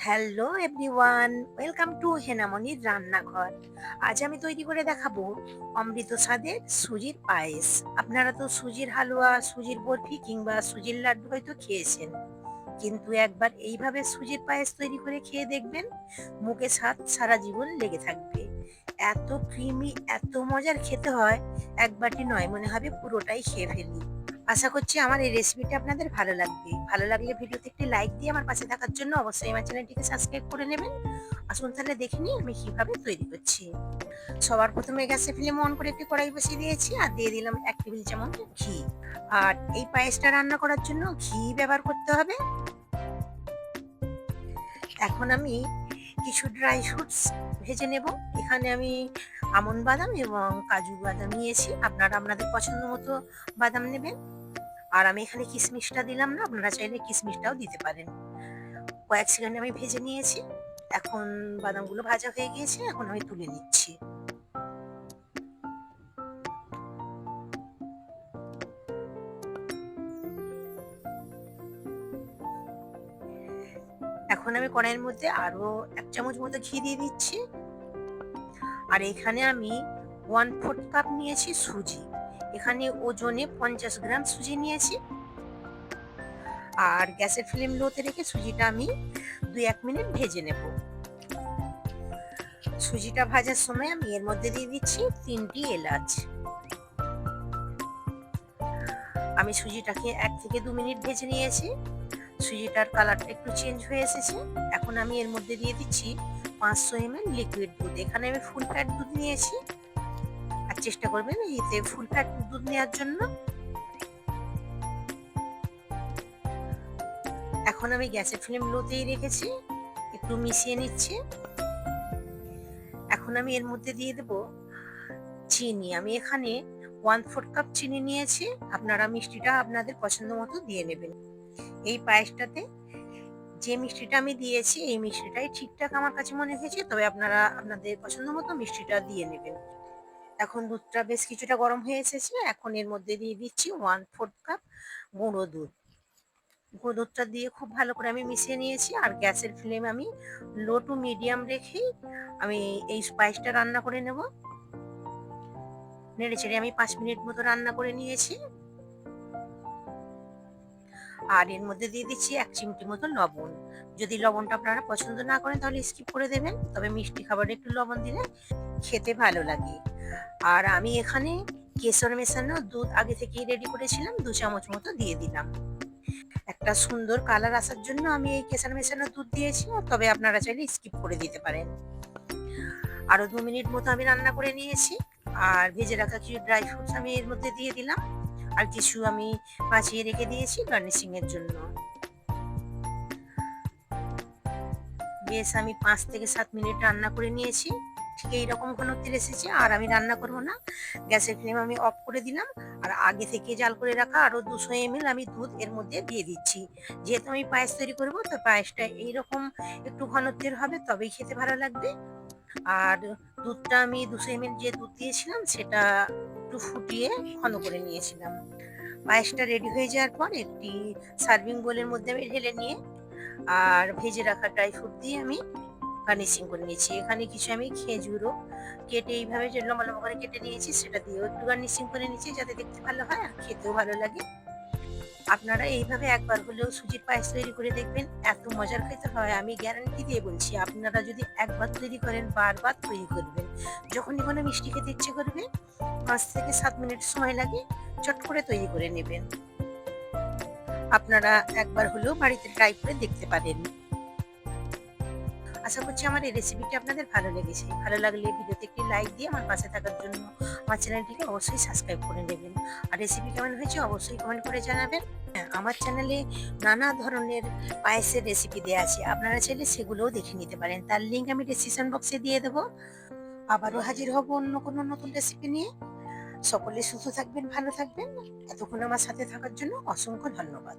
Hello everyone, welcome to হেনামনির রান্নাঘর। আজ আমি তৈরি করে দেখাবো অমৃত স্বাদের সুজির পায়েস। আপনারা তো সুজির হালুয়া, সুজির বরফি কিংবা সুজির লাড্ডু হয়তো খেয়েছেন, কিন্তু একবার এইভাবে সুজির পায়েস তৈরি করে খেয়ে দেখবেন, মুখে স্বাদ সারা জীবন লেগে থাকবে। এত ক্রিমি, এত মজার খেতে হয়, এক বাটি নয়, মনে হবে পুরোটাই খেয়ে ফেলি। আশা করছি আমার এই রেসিপিটা আপনাদের ভালো লাগবে। ভালো লাগলে ভিডিওতে একটি লাইক দিয়ে আমার পাশে থাকার জন্য অবশ্যই আমার চ্যানেলটিকে সাবস্ক্রাইব করে নেবেন। আসুন তাহলে দেখে নিই আমি কিভাবে তৈরি করছি। সবার প্রথমে গ্যাসে ফ্লেম অন করে একটি কড়াই বসিয়ে দিয়েছি আর দিয়ে দিলাম 1 টেবিল চামচ ঘি। আর এই পায়েসটা রান্না করার জন্য ঘি ব্যবহার করতে হবে। এখন আমি কিছু ড্রাই ফ্রুটস ভেজে নেব। এখানে আমি আমন্ড বাদাম এবং কাজু বাদাম নিয়েছি। আপনারা আপনাদের পছন্দ মতো বাদাম নেবেন। আর আমি এখানে কিশমিশটা দিলাম না, আপনারা চাইলে কিশমিশটাও দিতে পারেন। কয়েক সেকেন্ড আমি ভেজে নিয়েছি। এখন বাদামগুলো ভাজা হয়ে গিয়েছে, এখন আমি তুলে নিচ্ছি। এখন আমি কড়াইয়ের মধ্যে আরো 1 চামচ মতো ঘি দিয়ে দিচ্ছি। আর এখানে আমি 1/4 কাপ নিয়েছি সুজি। এখানে ওজনে 50 গ্রাম সুজি নিয়েছি। আর গ্যাসের ফ্লেম লোতে রেখে সুজিটা আমি 2-1 মিনিট ভেজে নেব। সুজিটা ভাজার সময় আমি এর মধ্যে দিয়ে দিচ্ছি 3টি এলাচ। আমি সুজিটাকে 1 থেকে 2 মিনিট ভেজে নিয়েছি। সুজিটার কালারটা একটু চেঞ্জ হয়ে এসেছে। এখন আমি এর মধ্যে দিয়ে দিচ্ছি 500 ml লিকুইড দুধ। এখানে আমি ফুল ফ্যাট দুধ নিয়েছি। আর চেষ্টা করবেন এতে ফুল ফ্যাট দুধ নেওয়ার জন্য। এখন আমি গ্যাসের ফ্লেম লোতেই রেখেছি, একটু মিশিয়ে নিচ্ছি। এখন আমি এর মধ্যে দিয়ে দেব চিনি। আমি এখানে 1/4 কাপ চিনি নিয়েছি। আপনারা মিষ্টিটা আপনাদের পছন্দ মতো দিয়ে নেবেন। এই পায়েসটাতে যে মিষ্টিটা আমি দিয়েছি এই মিষ্টিটাই ঠিকঠাক আমার কাছে মনে হয়েছে, তবে আপনারা আপনাদের পছন্দ মতো মিষ্টিটা দিয়ে নেবেন। এখন দুধটা বেশ কিছুটা গরম হয়ে এসেছে। এখন এর মধ্যে দিয়ে দিচ্ছি 1/4 কাপ গুঁড়ো দুধ। গুঁড়ো দুধটা দিয়ে খুব ভালো করে আমি মিশিয়ে নিয়েছি। আর গ্যাসের ফ্লেম আমি লো টু মিডিয়াম রেখেই আমি এই স্পাইসটা রান্না করে নেব। নেড়ে চেড়ে আমি 5 মিনিট মতো রান্না করে নিয়েছি। আর এর মধ্যে দিয়ে দিচ্ছি 1 চিমটি মতো লবণ। যদি লবণটা আপনারা পছন্দ না করেন তাহলে স্কিপ করে দেবেন, তবে মিষ্টি খাবারে একটু লবণ দিলে খেতে ভালো লাগে। আর আমি এখানে কেশর মেশানো দুধ আগে থেকেই রেডি করেছিলাম, 2 চামচ মতো দিয়ে দিলাম। একটা সুন্দর কালার আসার জন্য আমি এই কেশর মেশানো দুধ দিয়েছি, তবে আপনারা চাইলে স্কিপ করে দিতে পারেন। আরো 2 মিনিট মতো আমি রান্না করে নিয়েছি। আর ভেজে রাখা কিছু ড্রাই ফ্রুটস আমি এর মধ্যে দিয়ে দিলাম। আর কিছু আমি বাঁচিয়ে রেখে দিয়েছি গার্নিশিং এর জন্য। বেশ আমি 5 থেকে 7 মিনিট রান্না করে নিয়েছি। ঠিক এইরকম ঘনত্বের এসেছে। আর আমি রান্না করব না, গ্যাসের ফ্লেম আমি অফ করে দিলাম। আর আগে থেকে জাল করে রাখা আরো 200 ml আমি দুধ এর মধ্যে দিয়ে দিচ্ছি। যেহেতু আমি পায়েস তৈরি করব, তো পায়েসটা এইরকম একটু ঘনত্বের হবে, তবেই খেতে ভালো লাগবে। আর দুধটা আমি 200 ml যে দুধ দিয়েছিলাম সেটা একটু ফুটিয়ে ঘন করে নিয়েছিলাম। পায়েসটা রেডি হয়ে যাওয়ার পর একটি সার্ভিং বোলের মধ্যে আমি ঢেলে নিয়ে আর ভেজে রাখা ড্রাই ফ্রুট দিয়ে আমি গার্নিশিং করে নিয়েছি। এখানে কিছু আমি খেজুরও কেটে এইভাবে যে লম্বা লম্বা করে কেটে নিয়েছি সেটা দিয়েও একটু গার্নিশিং করে নিয়েছি, যাতে দেখতে ভালো হয় আর খেতেও ভালো লাগে। আপনারা এইভাবে একবার হলেও সুজির পায়েস তৈরি করে দেখবেন, এত মজার খেতে হয়, আমি গ্যারান্টি দিয়ে বলছি। আপনারা যদি একবার তৈরি করেন বারবার তৈরি করবেন। যখনই কোনো মিষ্টি খেতে ইচ্ছে করবে 5 থেকে 7 মিনিট সময় লাগে, চট করে তৈরি করে নেবেন। আপনারা একবার হলেও বাড়িতে ট্রাই করে দেখতে পারেন। আশা করছি আমার এই রেসিপিটি আপনাদের ভালো লেগেছে। ভালো লাগলে ভিডিওতে একটি লাইক দিয়ে আমার পাশে থাকার জন্য আমার চ্যানেলটিকে অবশ্যই সাবস্ক্রাইব করে নেবেন। আর রেসিপি কেমন হয়েছে অবশ্যই কমেন্ট করে জানাবেন। হ্যাঁ, আমার চ্যানেলে নানা ধরনের পায়েসের রেসিপি দেওয়া আছে। আপনারা চাইলে সেগুলোও দেখে নিতে পারেন। তার লিঙ্ক আমি ডেসক্রিপশন বক্সে দিয়ে দেবো। আবারও হাজির হব অন্য কোনো নতুন রেসিপি নিয়ে। সকলে সুস্থ থাকবেন, ভালো থাকবেন। এতক্ষণ আমার সাথে থাকার জন্য অসংখ্য ধন্যবাদ।